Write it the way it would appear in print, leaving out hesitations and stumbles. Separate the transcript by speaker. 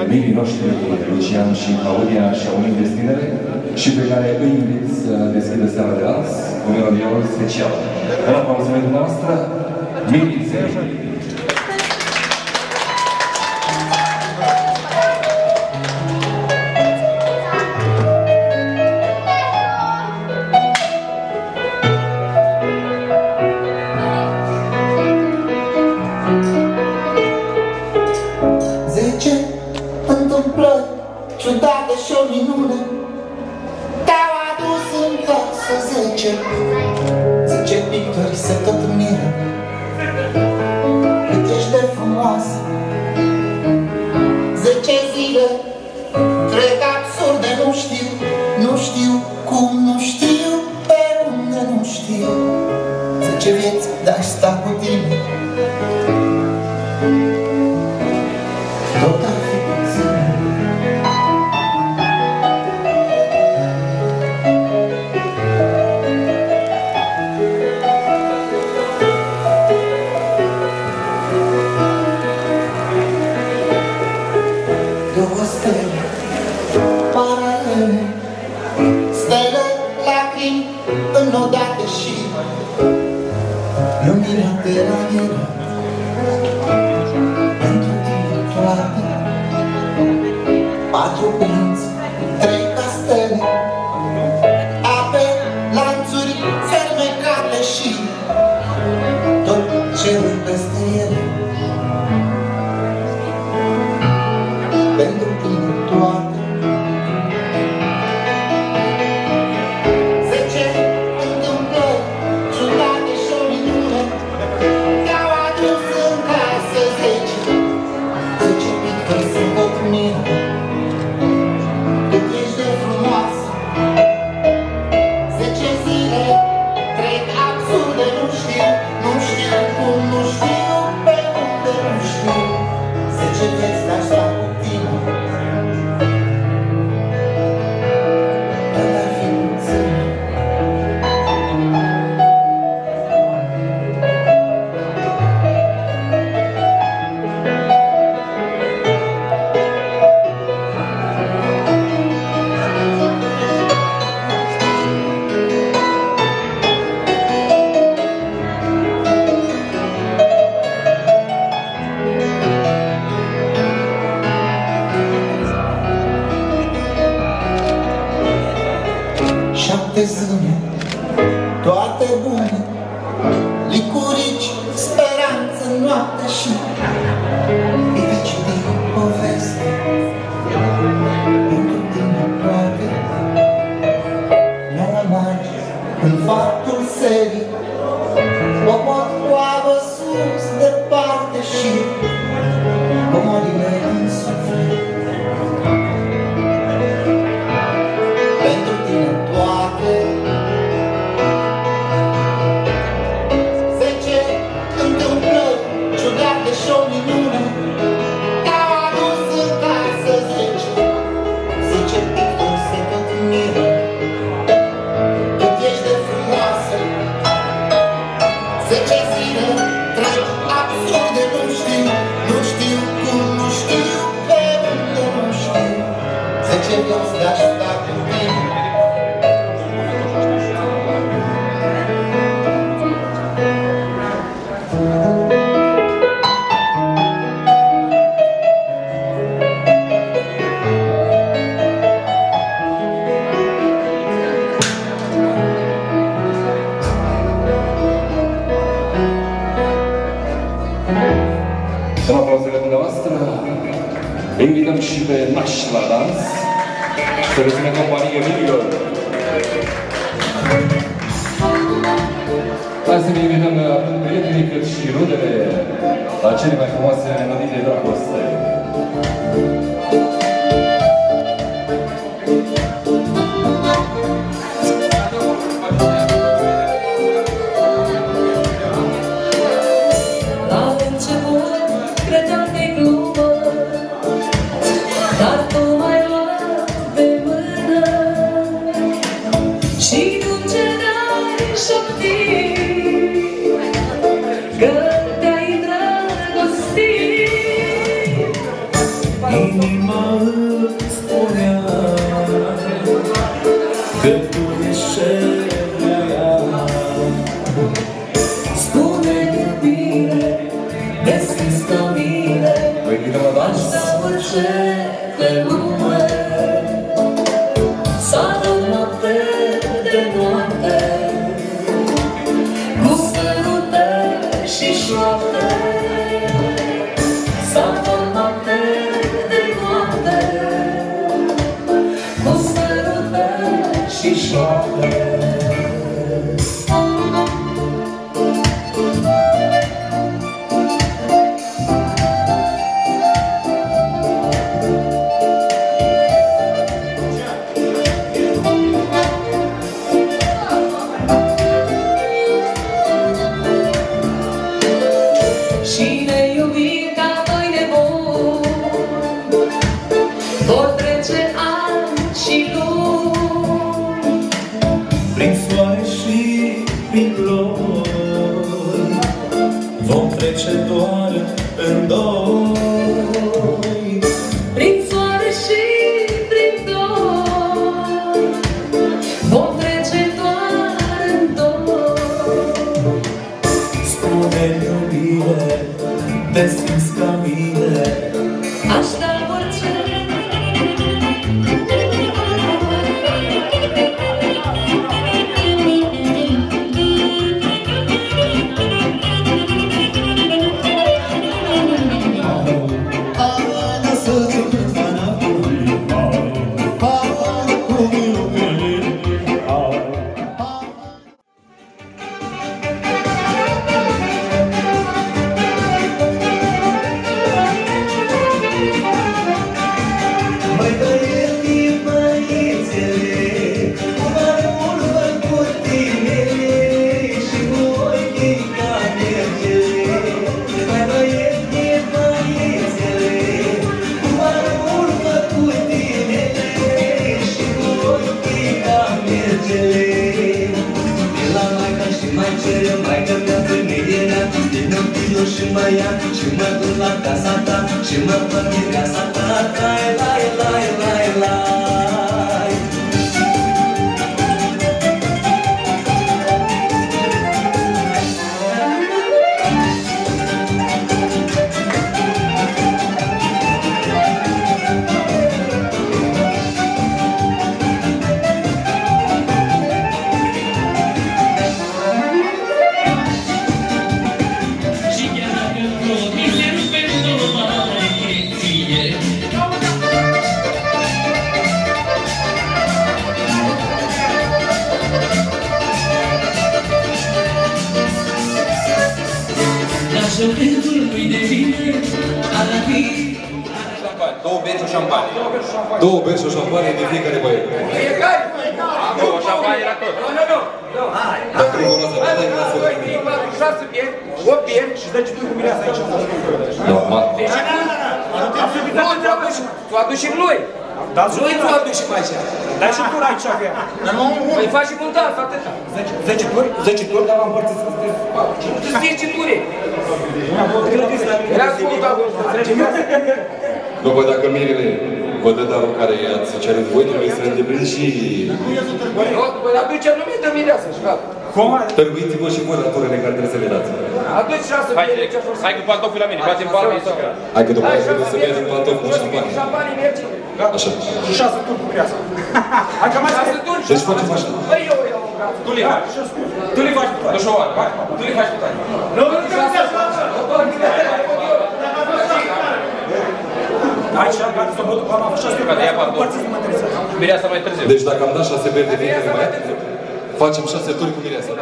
Speaker 1: membrii noștri, Lucian și Claudia, și-au unit destinele și pe care îi invit să deschidă seara de azi cu melodiul special. În aplauzimentul noastră, Milițe.
Speaker 2: Ciudată și o minune te-au adus în casă 10 pictori se tot miră cât ești de frumoasă. 10 zile trec absurde, nu știu cum, nu știu pe unde, nu știu. 10 vieți de-aș sta cu tine, tot ar fi puțin. Două stele paralele, stele, lacrimi înodate și lumina de la ele. Pentru tine toate, 4 prinți, 3 castele, ape, lanțuri fermecate și tot cerul peste ele. Pentru tine toate, 10 întâmplări ciudate și o minune te-au adus în casă. 10 pictori se tot miră cât ești de frumoasă. 10 zile trec absurde, nu știu cum, nu știu pe unde, nu știu. 10 vieți de-aș sta cu tine, tot ar fi puțin. Șapte zâne, toate bune, licurici, speranță, noapte și veci din poveste. Pentru tine toate, 9 ani în faptul serii, o potcoavă sus, departe și comorile în suflet. Pentru tine toate, 10 întâmplări ciudate și o minune te-au adus în casă. 10 pictori se tot miră cât ești de frumoasă. 10 zile trec absurde, nu știu cum, nu știu pe unde, nu știu. 10 vieți de-aș sta cu tine,
Speaker 1: În aplauzele dumneavoastră, invităm și pe nași la dans să le ține companie Emilio. Hai să ne invităm atât prietenii cât și rudele la cele mai frumoase melodii de dragoste.
Speaker 3: Că te-ai îndrăgostit, inima pace pe lume. Sară, noapte de noapte, cu sărute și șoapte. Sară, noapte de noapte, cu sărute și șoapte. Vor trece ani și luni,
Speaker 4: prin soare și prin ploi, vom trece doar în doi.
Speaker 3: prin soare și prin ploi, vom trece doar în doi.
Speaker 4: Spune-mi, iubire, te simți ca mine,
Speaker 3: Aș da orice.
Speaker 4: Și mă ia, și mă duc la casa ta, și mă văd din casa ta. Lai, lai, lai, lai, lai.
Speaker 1: Două beci și șampanie. Două beci și șampanie de fiecare băiat.
Speaker 5: Fiecare? Acolo, șampanie la tot. Nu.
Speaker 1: Dacă nu vă lasă, dai ca să...
Speaker 5: 2, 3, 4, 6 beri, 8 beri și 10 tu cu mireasa aici.
Speaker 1: Normal.
Speaker 5: Deci, tu aduci și lui. Lui tu aduci și mai așa.
Speaker 6: Dai și tur aici avea.
Speaker 5: Păi faci și multat, atâta.
Speaker 6: 10 turi? 10 turi, dar am împărțit să stai.
Speaker 5: Tu 10 ture. Era scurtat.
Speaker 1: Nu, bă, dacă mirele vă dă darul care ați cerut voi, trebuie să îndepliniți și...
Speaker 5: Păi aduce nume de mireasă și gata.
Speaker 6: Cum?
Speaker 1: Tăruiți-vă și voi la turele care trebuie să le dați.
Speaker 5: Aduci 6 beri.
Speaker 7: Hai cu pantofii la mine, batem palmii sau care?
Speaker 1: Hai că după aia trebuie să mergem pantofi cu șampanie.
Speaker 5: Șampanie merge.
Speaker 1: Așa.
Speaker 6: Și 6 turi cu mireasa. Hai că mai
Speaker 5: 6 turi.
Speaker 1: Deci facem așa.
Speaker 5: Păi eu iau în braț.
Speaker 7: Tu le faci. Tu le faci cu tare. Dușoară. Tu le faci cu tare.
Speaker 6: Aici, gata, să bătu, am avut 6 turi.
Speaker 7: Gata, ia pantofi.
Speaker 6: Împărțiți, mă interesează.
Speaker 7: Mireasa mai târziu.
Speaker 1: Deci dacă am dat 6 beri de fiecare băiat, facem 6 turi cu mireasa.